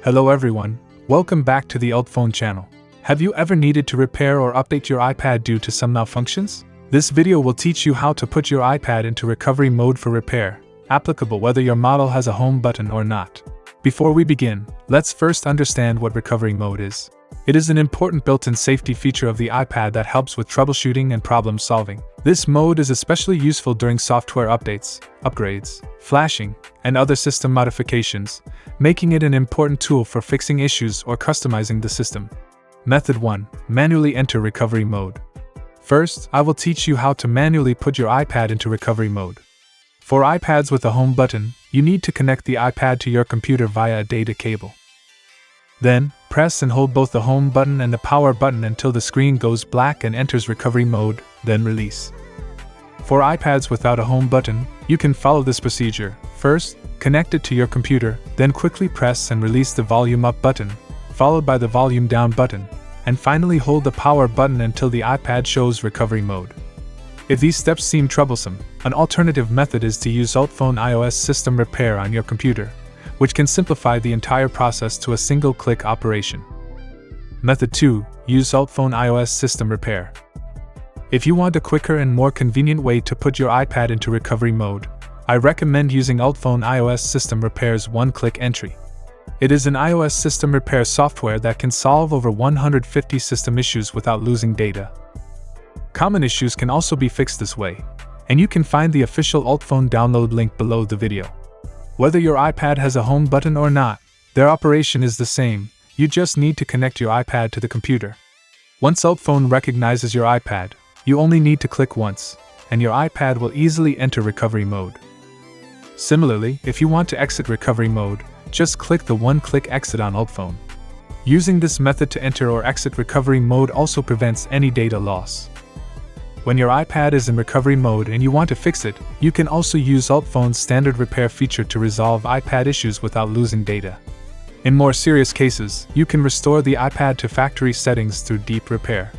Hello everyone, welcome back to the UltFone channel. Have you ever needed to repair or update your iPad due to some malfunctions? This video will teach you how to put your iPad into recovery mode for repair, applicable whether your model has a home button or not. Before we begin, let's first understand what recovery mode is. It is an important built-in safety feature of the iPad that helps with troubleshooting and problem solving. This mode is especially useful during software updates, upgrades, flashing, and other system modifications, making it an important tool for fixing issues or customizing the system. Method 1. Manually enter recovery mode. First, I will teach you how to manually put your iPad into recovery mode. For iPads with a home button, you need to connect the iPad to your computer via a data cable. Then, press and hold both the home button and the power button until the screen goes black and enters recovery mode, then release. For iPads without a home button, you can follow this procedure. First, connect it to your computer, then quickly press and release the volume up button, followed by the volume down button, and finally hold the power button until the iPad shows recovery mode. If these steps seem troublesome, an alternative method is to use UltFone iOS system repair on your computer, which can simplify the entire process to a single-click operation. Method 2. Use UltFone iOS system repair. If you want a quicker and more convenient way to put your iPad into recovery mode, I recommend using UltFone iOS system repair's one-click entry. It is an iOS system repair software that can solve over 150 system issues without losing data. Common issues can also be fixed this way, and you can find the official UltFone download link below the video. Whether your iPad has a home button or not, their operation is the same. You just need to connect your iPad to the computer. Once UltFone recognizes your iPad, you only need to click once, and your iPad will easily enter recovery mode. Similarly, if you want to exit recovery mode, just click the one-click exit on UltFone. Using this method to enter or exit recovery mode also prevents any data loss. When your iPad is in recovery mode and you want to fix it, you can also use UltFone's standard repair feature to resolve iPad issues without losing data. In more serious cases, you can restore the iPad to factory settings through deep repair.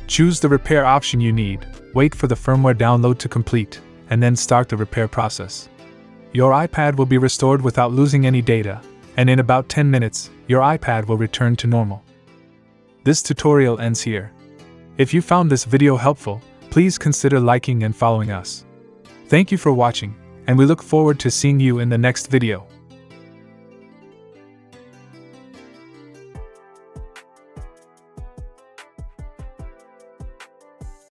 Choose the repair option you need, wait for the firmware download to complete, and then start the repair process. Your iPad will be restored without losing any data, and in about 10 minutes, your iPad will return to normal. This tutorial ends here. If you found this video helpful, please consider liking and following us. Thank you for watching, and we look forward to seeing you in the next video.